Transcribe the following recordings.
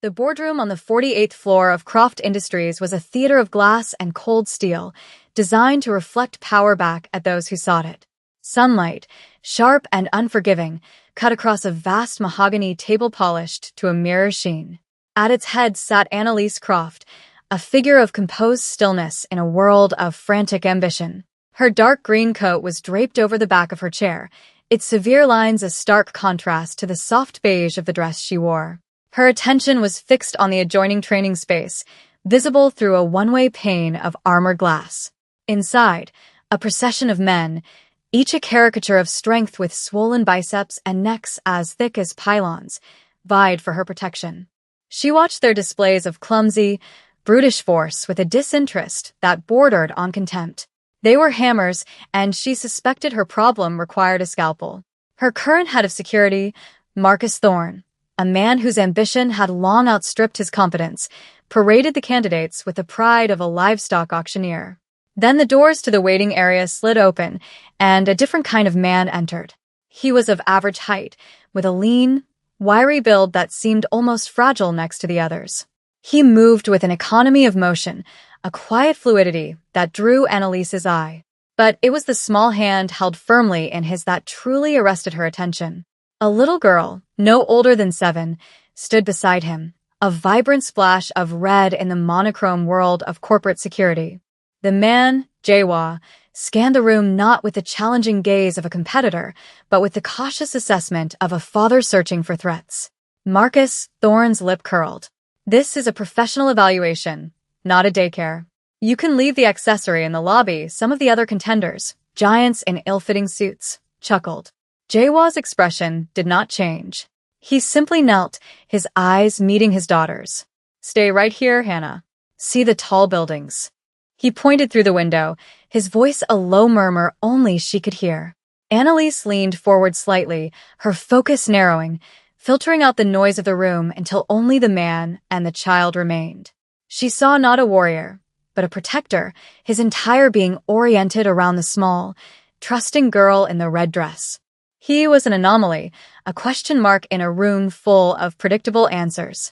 The boardroom on the 48th floor of Croft Industries was a theater of glass and cold steel, designed to reflect power back at those who sought it. Sunlight, sharp and unforgiving, cut across a vast mahogany table polished to a mirror sheen. At its head sat Annalise Croft, a figure of composed stillness in a world of frantic ambition. Her dark green coat was draped over the back of her chair, its severe lines a stark contrast to the soft beige of the dress she wore. Her attention was fixed on the adjoining training space, visible through a one-way pane of armored glass. Inside, a procession of men, each a caricature of strength with swollen biceps and necks as thick as pylons, vied for her protection. She watched their displays of clumsy, brutish force with a disinterest that bordered on contempt. They were hammers, and she suspected her problem required a scalpel. Her current head of security, Marcus Thorne, a man whose ambition had long outstripped his competence, paraded the candidates with the pride of a livestock auctioneer. Then the doors to the waiting area slid open, and a different kind of man entered. He was of average height, with a lean, wiry build that seemed almost fragile next to the others. He moved with an economy of motion, a quiet fluidity that drew Annalise's eye. But it was the small hand held firmly in his that truly arrested her attention. A little girl, no older than 7, stood beside him, a vibrant splash of red in the monochrome world of corporate security. The man, Jawa, scanned the room not with the challenging gaze of a competitor, but with the cautious assessment of a father searching for threats. Marcus Thorne's lip curled. "This is a professional evaluation, not a daycare. You can leave the accessory in the lobby." Some of the other contenders, giants in ill-fitting suits, chuckled. Jawa's expression did not change. He simply knelt, his eyes meeting his daughter's. "Stay right here, Hannah. See the tall buildings." He pointed through the window, his voice a low murmur only she could hear. Annalise leaned forward slightly, her focus narrowing, filtering out the noise of the room until only the man and the child remained. She saw not a warrior, but a protector, his entire being oriented around the small, trusting girl in the red dress. He was an anomaly, a question mark in a room full of predictable answers.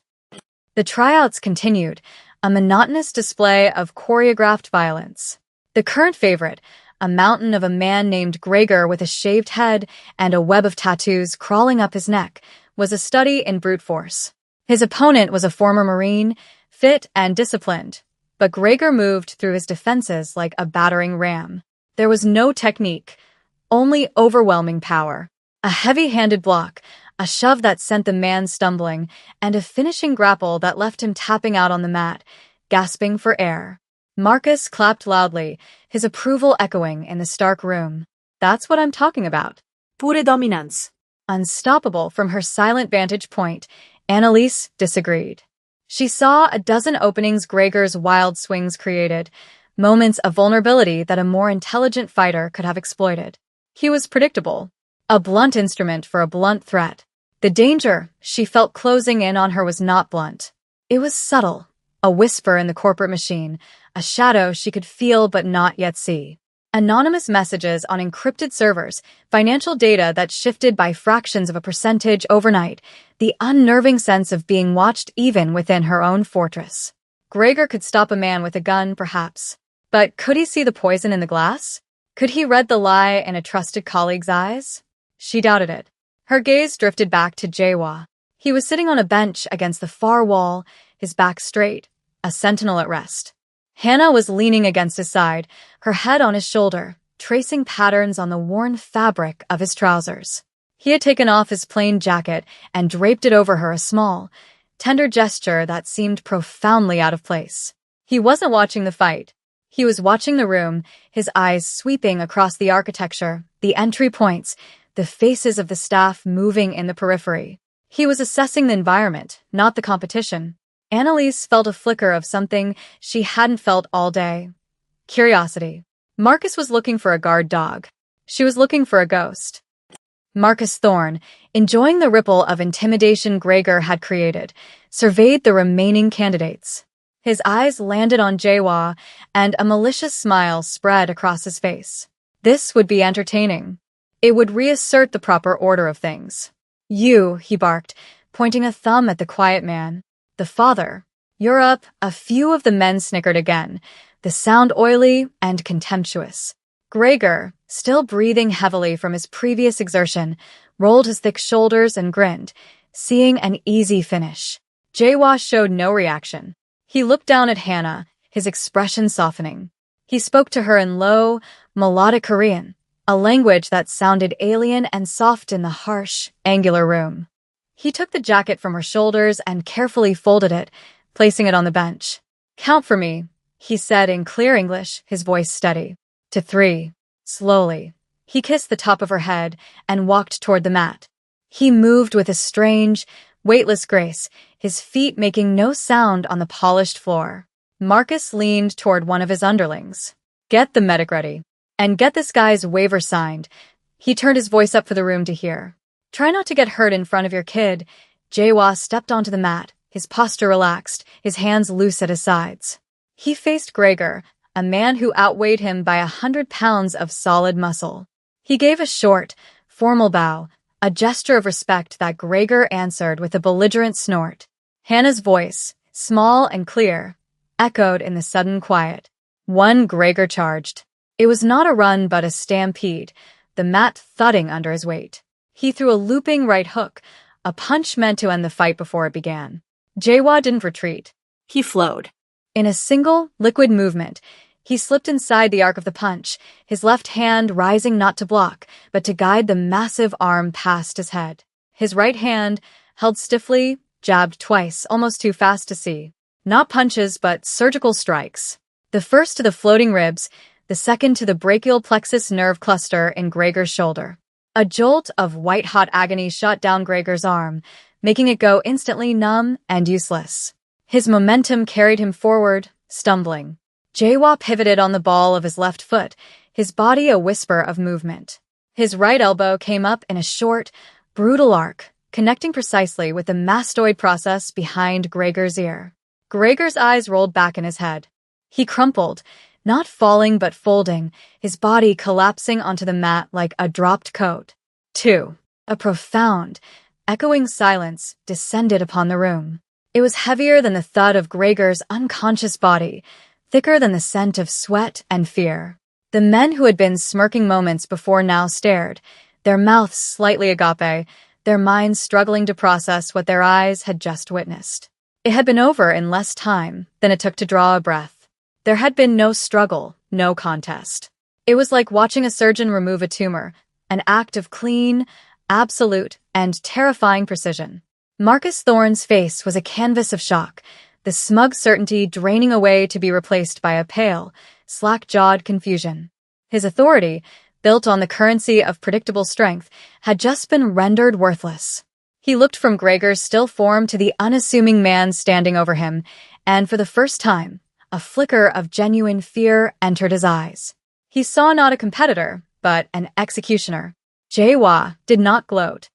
The tryouts continued, a monotonous display of choreographed violence. The current favorite, a mountain of a man named Gregor with a shaved head and a web of tattoos crawling up his neck, was a study in brute force. His opponent was a former Marine, fit and disciplined, but Gregor moved through his defenses like a battering ram. There was no technique, only overwhelming power. A heavy-handed block, a shove that sent the man stumbling, and a finishing grapple that left him tapping out on the mat, gasping for air. Marcus clapped loudly, his approval echoing in the stark room. "That's what I'm talking about." Pure dominance. Unstoppable from her silent vantage point, Annalise disagreed. She saw a dozen openings Gregor's wild swings created, moments of vulnerability that a more intelligent fighter could have exploited. He was predictable, a blunt instrument for a blunt threat. The danger she felt closing in on her was not blunt. It was subtle, a whisper in the corporate machine, a shadow she could feel but not yet see. Anonymous messages on encrypted servers, financial data that shifted by fractions of a percentage overnight, the unnerving sense of being watched even within her own fortress. Gregor could stop a man with a gun, perhaps. But could he see the poison in the glass? Could he read the lie in a trusted colleague's eyes? She doubted it. Her gaze drifted back to Jawa. He was sitting on a bench against the far wall, his back straight, a sentinel at rest. Hannah was leaning against his side, her head on his shoulder, tracing patterns on the worn fabric of his trousers. He had taken off his plain jacket and draped it over her, a small, tender gesture that seemed profoundly out of place. He wasn't watching the fight. He was watching the room, his eyes sweeping across the architecture, the entry points, the faces of the staff moving in the periphery. He was assessing the environment, not the competition. Annalise felt a flicker of something she hadn't felt all day. Curiosity. Marcus was looking for a guard dog. She was looking for a ghost. Marcus Thorne, enjoying the ripple of intimidation Gregor had created, surveyed the remaining candidates. His eyes landed on Jawa, and a malicious smile spread across his face. This would be entertaining. It would reassert the proper order of things. "You," he barked, pointing a thumb at the quiet man. The father. You're up. A few of the men snickered again, the sound oily and contemptuous. Gregor, still breathing heavily from his previous exertion, rolled his thick shoulders and grinned, seeing an easy finish. Jawa showed no reaction. He looked down at Hannah, his expression softening. He spoke to her in low, melodic Korean, a language that sounded alien and soft in the harsh, angular room. He took the jacket from her shoulders and carefully folded it, placing it on the bench. "Count for me," he said in clear English, his voice steady. "To 3. Slowly. He kissed the top of her head and walked toward the mat. He moved with a strange, weightless grace, his feet making no sound on the polished floor. Marcus leaned toward one of his underlings. "Get the medic ready. And get this guy's waiver signed." He turned his voice up for the room to hear. "Try not to get hurt in front of your kid." Jawa stepped onto the mat, his posture relaxed, his hands loose at his sides. He faced Gregor, a man who outweighed him by 100 pounds of solid muscle. He gave a short, formal bow, a gesture of respect that Gregor answered with a belligerent snort. Hannah's voice, small and clear, echoed in the sudden quiet. One Gregor charged. It was not a run but a stampede, the mat thudding under his weight. He threw a looping right hook, a punch meant to end the fight before it began. Jawa didn't retreat. He flowed. In a single, liquid movement, he slipped inside the arc of the punch, his left hand rising not to block, but to guide the massive arm past his head. His right hand, held stiffly, jabbed twice, almost too fast to see. Not punches, but surgical strikes. The first to the floating ribs, the second to the brachial plexus nerve cluster in Gregor's shoulder. A jolt of white-hot agony shot down Gregor's arm, making it go instantly numb and useless. His momentum carried him forward, stumbling. Jawa pivoted on the ball of his left foot, his body a whisper of movement. His right elbow came up in a short, brutal arc, connecting precisely with the mastoid process behind Gregor's ear. Gregor's eyes rolled back in his head. He crumpled, not falling but folding, his body collapsing onto the mat like a dropped coat. 2. A profound, echoing silence descended upon the room. It was heavier than the thud of Gregor's unconscious body, thicker than the scent of sweat and fear. The men who had been smirking moments before now stared, their mouths slightly agape, their minds struggling to process what their eyes had just witnessed. It had been over in less time than it took to draw a breath. There had been no struggle, no contest. It was like watching a surgeon remove a tumor, an act of clean, absolute, and terrifying precision. Marcus Thorne's face was a canvas of shock, the smug certainty draining away to be replaced by a pale, slack-jawed confusion. His authority, built on the currency of predictable strength, had just been rendered worthless. He looked from Gregor's still form to the unassuming man standing over him, and for the first time, a flicker of genuine fear entered his eyes. He saw not a competitor, but an executioner. Jawa did not gloat.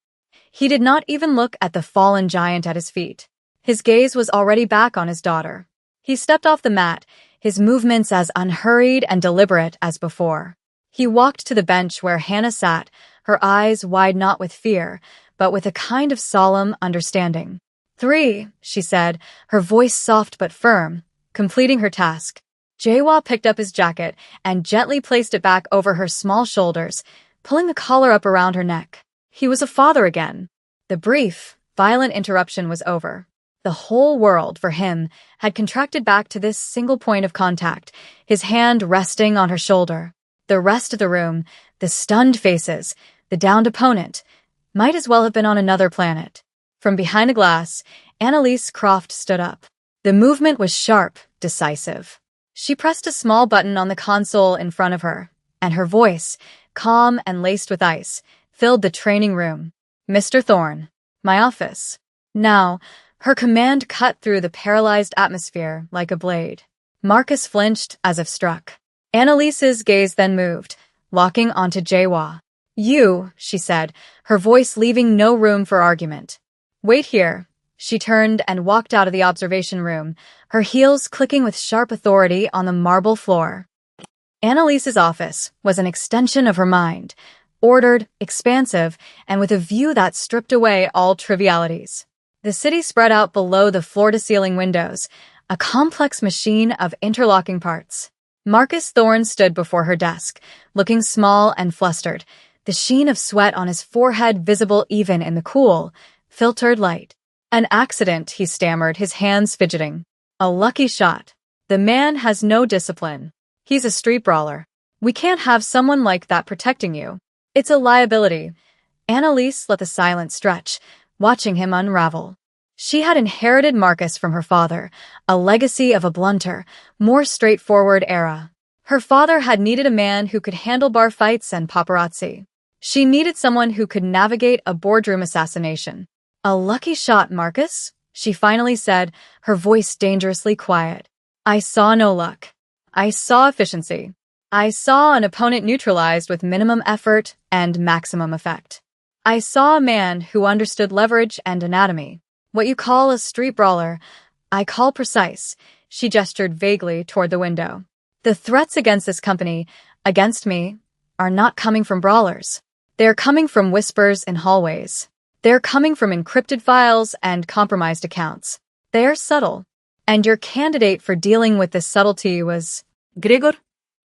He did not even look at the fallen giant at his feet. His gaze was already back on his daughter. He stepped off the mat, his movements as unhurried and deliberate as before. He walked to the bench where Hannah sat, her eyes wide not with fear, but with a kind of solemn understanding. 3, she said, her voice soft but firm, completing her task. Jawa picked up his jacket and gently placed it back over her small shoulders, pulling the collar up around her neck. He was a father again. The brief, violent interruption was over. The whole world, for him, had contracted back to this single point of contact, his hand resting on her shoulder. The rest of the room, the stunned faces, the downed opponent, might as well have been on another planet. From behind a glass, Annalise Croft stood up. The movement was sharp, decisive. She pressed a small button on the console in front of her, and her voice, calm and laced with ice, filled the training room. "Mr. Thorne, my office." Now, her command cut through the paralyzed atmosphere like a blade. Marcus flinched as if struck. Annalise's gaze then moved, locking onto Jawa. "You," she said, her voice leaving no room for argument. "Wait here." She turned and walked out of the observation room, her heels clicking with sharp authority on the marble floor. Annalise's office was an extension of her mind, ordered, expansive, and with a view that stripped away all trivialities. The city spread out below the floor-to-ceiling windows, a complex machine of interlocking parts. Marcus Thorne stood before her desk, looking small and flustered, the sheen of sweat on his forehead visible even in the cool, filtered light. An accident, he stammered, his hands fidgeting. A lucky shot. The man has no discipline. He's a street brawler. We can't have someone like that protecting you. It's a liability. Annalise let the silence stretch, watching him unravel. She had inherited Marcus from her father, a legacy of a blunter, more straightforward era. Her father had needed a man who could handle bar fights and paparazzi. She needed someone who could navigate a boardroom assassination. A lucky shot, Marcus, she finally said, her voice dangerously quiet. I saw no luck. I saw efficiency. I saw an opponent neutralized with minimum effort and maximum effect. I saw a man who understood leverage and anatomy. What you call a street brawler, I call precise. She gestured vaguely toward the window. The threats against this company, against me, are not coming from brawlers. They're coming from whispers in hallways. They're coming from encrypted files and compromised accounts. They're subtle. And your candidate for dealing with this subtlety was Grigor?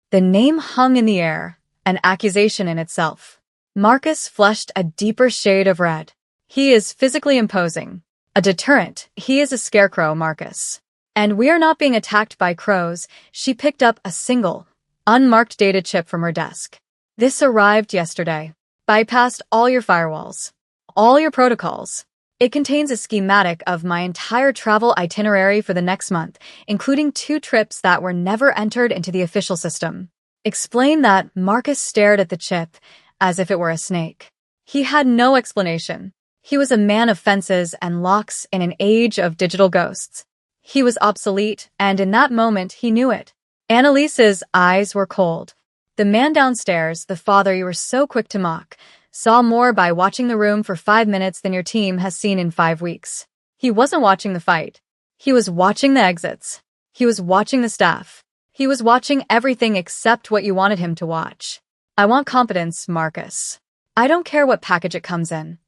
The name hung in the air, an accusation in itself. Marcus flushed a deeper shade of red. He is physically imposing. A deterrent. He is a scarecrow, Marcus. And we are not being attacked by crows. She picked up a single, unmarked data chip from her desk. This arrived yesterday. Bypassed all your firewalls. All your protocols. It contains a schematic of my entire travel itinerary for the next month, including 2 trips that were never entered into the official system. Explain that. Marcus stared at the chip, as if it were a snake. He had no explanation. He was a man of fences and locks in an age of digital ghosts. He was obsolete, and in that moment he knew it. Annalise's eyes were cold. The man downstairs, the father you were so quick to mock, saw more by watching the room for 5 minutes than your team has seen in 5 weeks. He wasn't watching the fight. He was watching the exits. He was watching the staff. He was watching everything except what you wanted him to watch. I want competence, Marcus. I don't care what package it comes in.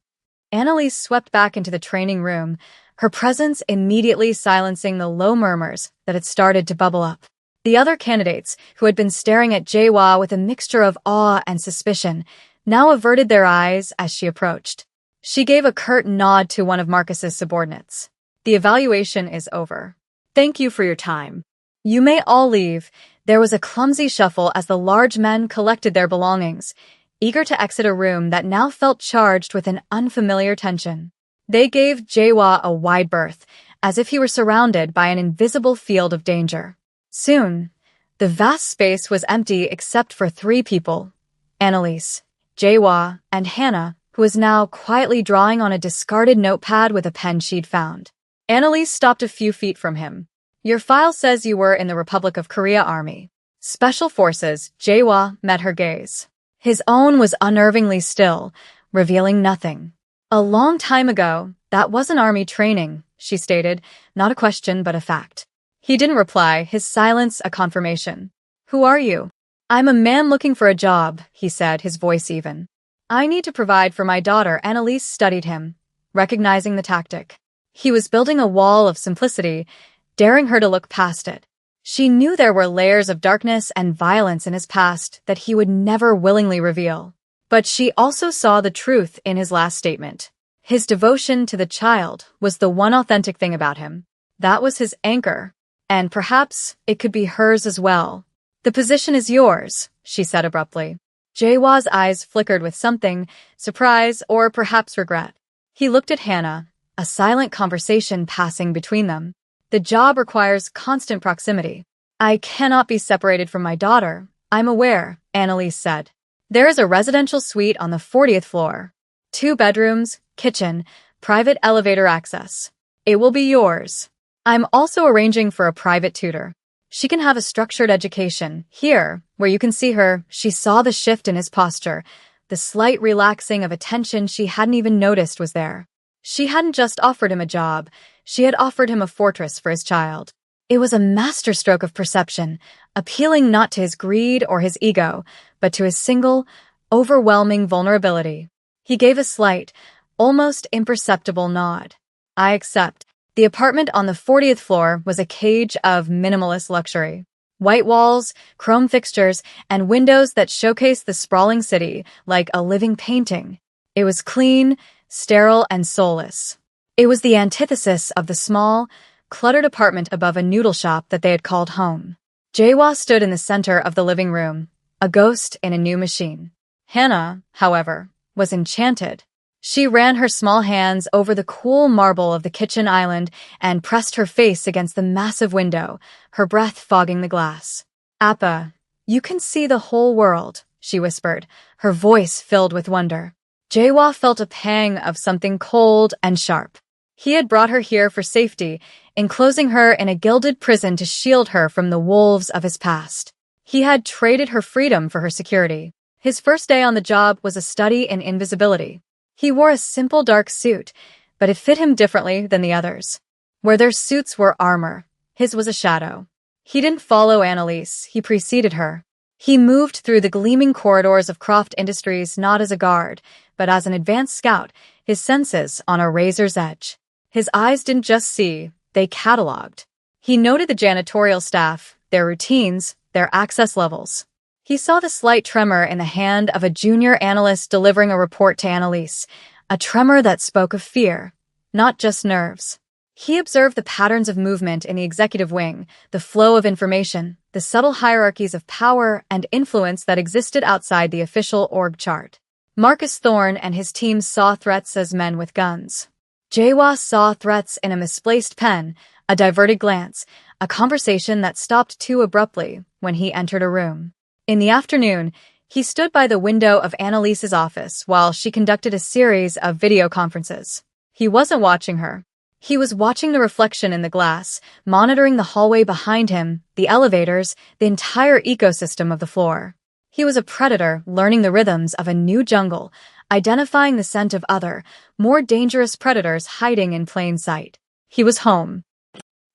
Annalise swept back into the training room, her presence immediately silencing the low murmurs that had started to bubble up. The other candidates, who had been staring at Jaehwa with a mixture of awe and suspicion, now averted their eyes as she approached. She gave a curt nod to one of Marcus's subordinates. The evaluation is over. Thank you for your time. You may all leave. There was a clumsy shuffle as the large men collected their belongings, eager to exit a room that now felt charged with an unfamiliar tension. They gave Jaehwa a wide berth, as if he were surrounded by an invisible field of danger. Soon, the vast space was empty except for 3 people, Annalise, Jaehwa, and Hannah, who was now quietly drawing on a discarded notepad with a pen she'd found. Annalise stopped a few feet from him. Your file says you were in the Republic of Korea Army. Special Forces. Jaehwa met her gaze. His own was unnervingly still, revealing nothing. A long time ago, that wasn't army training, she stated, not a question but a fact. He didn't reply, his silence a confirmation. Who are you? I'm a man looking for a job, he said, his voice even. I need to provide for my daughter. Annalise studied him, recognizing the tactic. He was building a wall of simplicity, daring her to look past it. She knew there were layers of darkness and violence in his past that he would never willingly reveal. But she also saw the truth in his last statement. His devotion to the child was the one authentic thing about him. That was his anchor, and perhaps it could be hers as well. The position is yours, she said abruptly. Jaehwa's eyes flickered with something, surprise or perhaps regret. He looked at Hannah, a silent conversation passing between them. The job requires constant proximity. I cannot be separated from my daughter, I'm aware, Annalise said. There is a residential suite on the 40th floor. 2 bedrooms, kitchen, private elevator access. It will be yours. I'm also arranging for a private tutor. She can have a structured education. Here, where you can see her, she saw the shift in his posture, the slight relaxing of attention she hadn't even noticed was there. She hadn't just offered him a job, she had offered him a fortress for his child. It was a masterstroke of perception, appealing not to his greed or his ego, but to his single, overwhelming vulnerability. He gave a slight, almost imperceptible nod. I accept. The apartment on the 40th floor was a cage of minimalist luxury. White walls, chrome fixtures, and windows that showcased the sprawling city like a living painting. It was clean, sterile, and soulless. It was the antithesis of the small, cluttered apartment above a noodle shop that they had called home. Jae-wha stood in the center of the living room, a ghost in a new machine. Hannah, however, was enchanted. She ran her small hands over the cool marble of the kitchen island and pressed her face against the massive window, her breath fogging the glass. "Appa, you can see the whole world," she whispered, her voice filled with wonder. Jae-wha felt a pang of something cold and sharp. He had brought her here for safety, enclosing her in a gilded prison to shield her from the wolves of his past. He had traded her freedom for her security. His first day on the job was a study in invisibility. He wore a simple dark suit, but it fit him differently than the others. Where their suits were armor, his was a shadow. He didn't follow Annalise, he preceded her. He moved through the gleaming corridors of Croft Industries not as a guard, but as an advanced scout, his senses on a razor's edge. His eyes didn't just see, they cataloged. He noted the janitorial staff, their routines, their access levels. He saw the slight tremor in the hand of a junior analyst delivering a report to Annalise, a tremor that spoke of fear, not just nerves. He observed the patterns of movement in the executive wing, the flow of information, the subtle hierarchies of power and influence that existed outside the official org chart. Marcus Thorne and his team saw threats as men with guns. Jae-wha saw threats in a misplaced pen, a diverted glance, a conversation that stopped too abruptly when he entered a room. In the afternoon, he stood by the window of Annalise's office while she conducted a series of video conferences. He wasn't watching her. He was watching the reflection in the glass, monitoring the hallway behind him, the elevators, the entire ecosystem of the floor. He was a predator learning the rhythms of a new jungle, identifying the scent of other, more dangerous predators hiding in plain sight. He was home.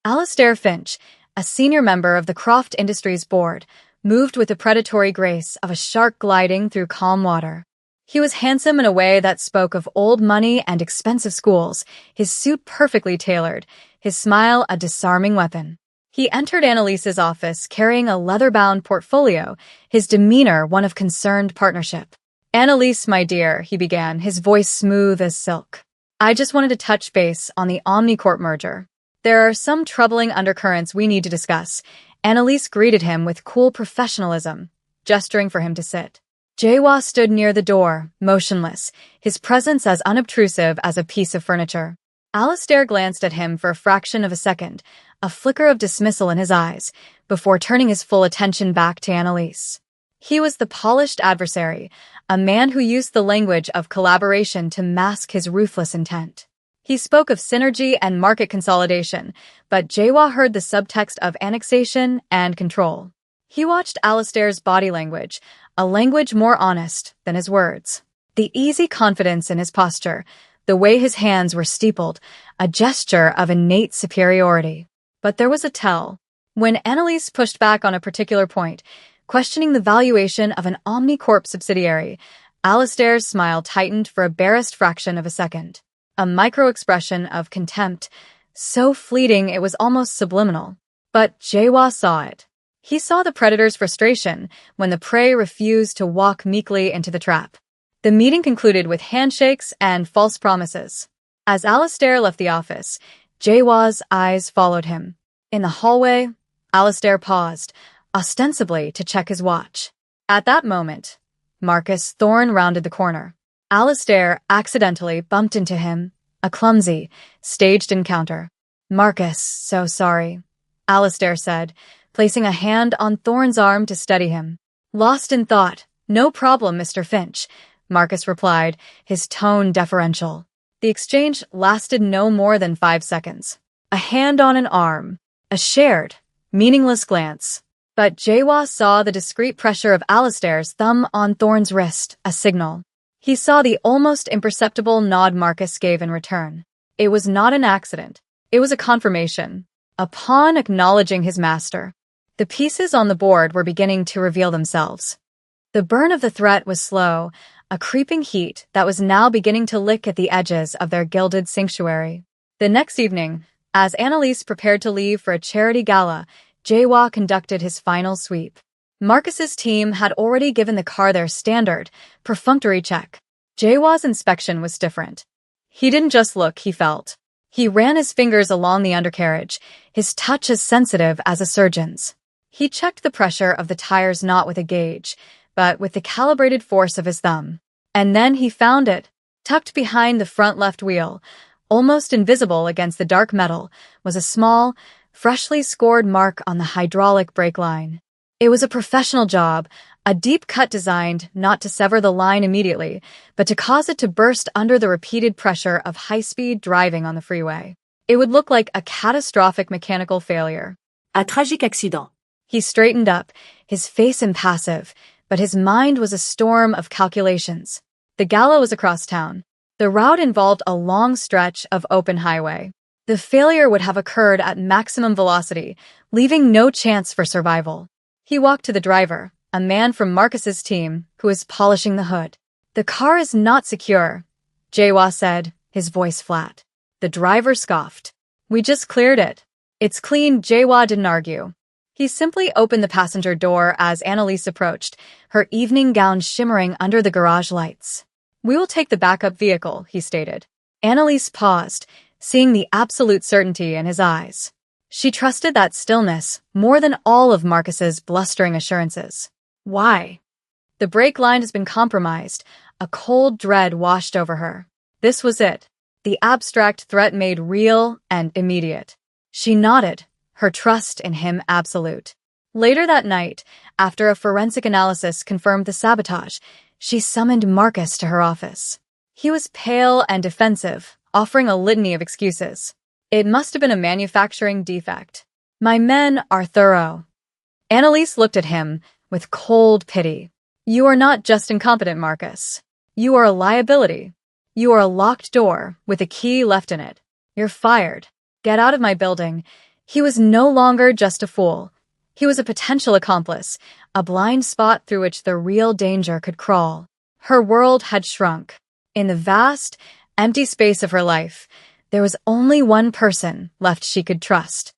Alistair Finch, a senior member of the Croft Industries board, moved with the predatory grace of a shark gliding through calm water. He was handsome in a way that spoke of old money and expensive schools, his suit perfectly tailored, his smile a disarming weapon. He entered Annalise's office carrying a leather-bound portfolio, his demeanor one of concerned partnership. "Annalise, my dear," he began, his voice smooth as silk. "I just wanted to touch base on the Omnicorp merger. There are some troubling undercurrents we need to discuss." Annalise greeted him with cool professionalism, gesturing for him to sit. Jae-wha stood near the door, motionless, his presence as unobtrusive as a piece of furniture. Alistair glanced at him for a fraction of a second, a flicker of dismissal in his eyes, before turning his full attention back to Annalise. He was the polished adversary, a man who used the language of collaboration to mask his ruthless intent. He spoke of synergy and market consolidation, but Jae-wha heard the subtext of annexation and control. He watched Alistair's body language, a language more honest than his words. The easy confidence in his posture, the way his hands were steepled, a gesture of innate superiority. But there was a tell. When Annalise pushed back on a particular point, questioning the valuation of an Omnicorp subsidiary, Alistair's smile tightened for a barest fraction of a second. A micro-expression of contempt, so fleeting it was almost subliminal. But Jae-wha saw it. He saw the predator's frustration when the prey refused to walk meekly into the trap. The meeting concluded with handshakes and false promises. As Alistair left the office, Jae-wha's eyes followed him. In the hallway, Alistair paused, ostensibly to check his watch. At that moment, Marcus Thorne rounded the corner. Alistair accidentally bumped into him, a clumsy, staged encounter. "Marcus, so sorry," Alistair said, placing a hand on Thorne's arm to steady him. "Lost in thought. No problem, Mr. Finch," Marcus replied, his tone deferential. The exchange lasted no more than 5 seconds. A hand on an arm, a shared, meaningless glance. But Jae-wha saw the discreet pressure of Alistair's thumb on Thorne's wrist, a signal. He saw the almost imperceptible nod Marcus gave in return. It was not an accident. It was a confirmation, a pawn acknowledging his master. The pieces on the board were beginning to reveal themselves. The burn of the threat was slow, a creeping heat that was now beginning to lick at the edges of their gilded sanctuary. The next evening, as Annalise prepared to leave for a charity gala, Jawa conducted his final sweep. Marcus's team had already given the car their standard, perfunctory check. Jawa's inspection was different. He didn't just look, he felt. He ran his fingers along the undercarriage, his touch as sensitive as a surgeon's. He checked the pressure of the tires not with a gauge, but with the calibrated force of his thumb. And then he found it. Tucked behind the front left wheel, almost invisible against the dark metal, was a small, freshly scored mark on the hydraulic brake line. It was a professional job, a deep cut designed not to sever the line immediately, but to cause it to burst under the repeated pressure of high-speed driving on the freeway. It would look like a catastrophic mechanical failure. Un tragique accident. He straightened up, his face impassive, but his mind was a storm of calculations. The gala was across town. The route involved a long stretch of open highway. The failure would have occurred at maximum velocity, leaving no chance for survival. He walked to the driver, a man from Marcus's team, who was polishing the hood. "The car is not secure," Jawa said, his voice flat. The driver scoffed. "We just cleared it. It's clean." Jawa didn't argue. He simply opened the passenger door as Annalise approached, her evening gown shimmering under the garage lights. "We will take the backup vehicle," he stated. Annalise paused, seeing the absolute certainty in his eyes. She trusted that stillness more than all of Marcus's blustering assurances. Why? The brake line has been compromised. A cold dread washed over her. This was it. The abstract threat made real and immediate. She nodded, her trust in him absolute. Later that night, after a forensic analysis confirmed the sabotage, she summoned Marcus to her office. He was pale and defensive, offering a litany of excuses. It must have been a manufacturing defect. "My men are thorough." Annalise looked at him with cold pity. "You are not just incompetent, Marcus. You are a liability. You are a locked door with a key left in it. You're fired. Get out of my building." He was no longer just a fool. He was a potential accomplice, a blind spot through which the real danger could crawl. Her world had shrunk. In the vast, empty space of her life, there was only one person left she could trust.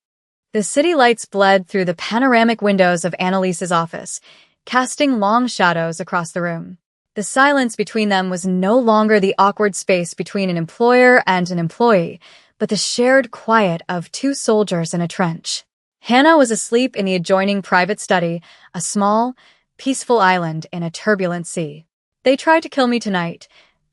The city lights bled through the panoramic windows of Annalise's office, casting long shadows across the room. The silence between them was no longer the awkward space between an employer and an employee, but the shared quiet of two soldiers in a trench. Hannah was asleep in the adjoining private study, a small, peaceful island in a turbulent sea. "They tried to kill me tonight,"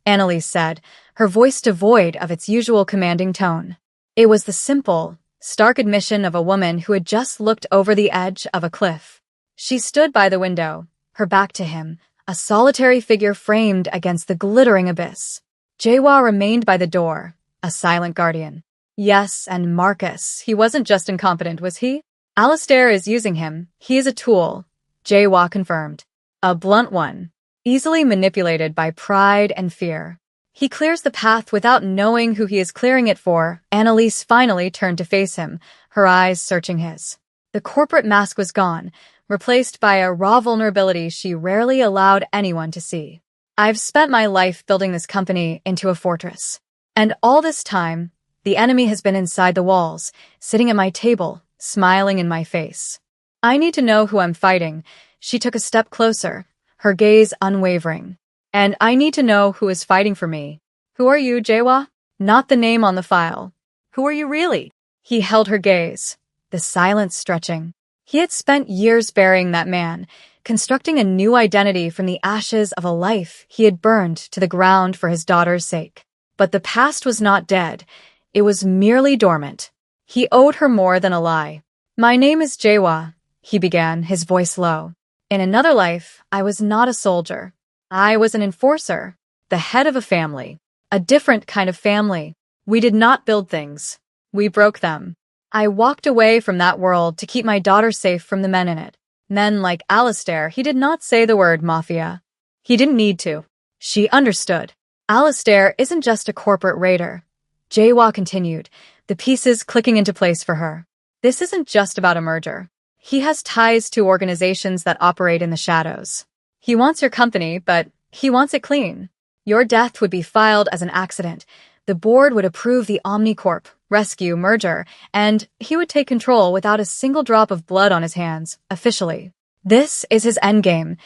Annalise said, her voice devoid of its usual commanding tone. It was the simple, stark admission of a woman who had just looked over the edge of a cliff. She stood by the window, her back to him, a solitary figure framed against the glittering abyss. Jawa remained by the door, a silent guardian. Yes, and Marcus, he wasn't just incompetent, was he? Alistair is using him. He is a tool, Jawa confirmed. A blunt one, easily manipulated by pride and fear. He clears the path without knowing who he is clearing it for. Annalise finally turned to face him, her eyes searching his. The corporate mask was gone, replaced by a raw vulnerability she rarely allowed anyone to see. "I've spent my life building this company into a fortress. And all this time, the enemy has been inside the walls, sitting at my table, smiling in my face. I need to know who I'm fighting." She took a step closer, her gaze unwavering. "And I need to know who is fighting for me." "Who are you, Jawa?" "Not the name on the file." "Who are you really?" He held her gaze, the silence stretching. He had spent years burying that man, constructing a new identity from the ashes of a life he had burned to the ground for his daughter's sake. But the past was not dead. It was merely dormant. He owed her more than a lie. "My name is Jawa," he began, his voice low. "In another life, I was not a soldier. I was an enforcer, the head of a family, a different kind of family. We did not build things. We broke them. I walked away from that world to keep my daughter safe from the men in it. Men like Alistair." He did not say the word mafia. He didn't need to. She understood. "Alistair isn't just a corporate raider," Jawa continued, the pieces clicking into place for her. "This isn't just about a merger. He has ties to organizations that operate in the shadows. He wants your company, but he wants it clean. Your death would be filed as an accident, The board would approve the Omnicorp rescue merger, and he would take control without a single drop of blood on his hands, officially. This is his endgame.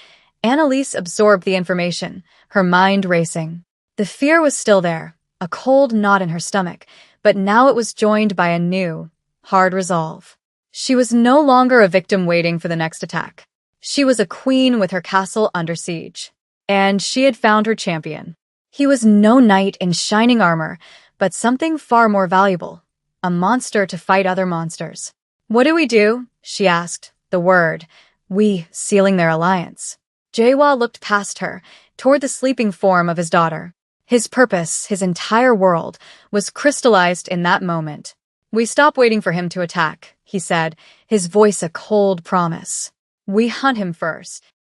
Annalise absorbed the information, her mind racing. The fear was still there, a cold knot in her stomach, but now it was joined by a new, hard resolve. She was no longer a victim waiting for the next attack. She was a queen with her castle under siege. And she had found her champion. He was no knight in shining armor, but something far more valuable, a monster to fight other monsters. "What do we do?" she asked, the word, "we," sealing their alliance. Jawa looked past her, toward the sleeping form of his daughter. His purpose, his entire world, was crystallized in that moment. "We stop waiting for him to attack," he said, his voice a cold promise. "We hunt him first."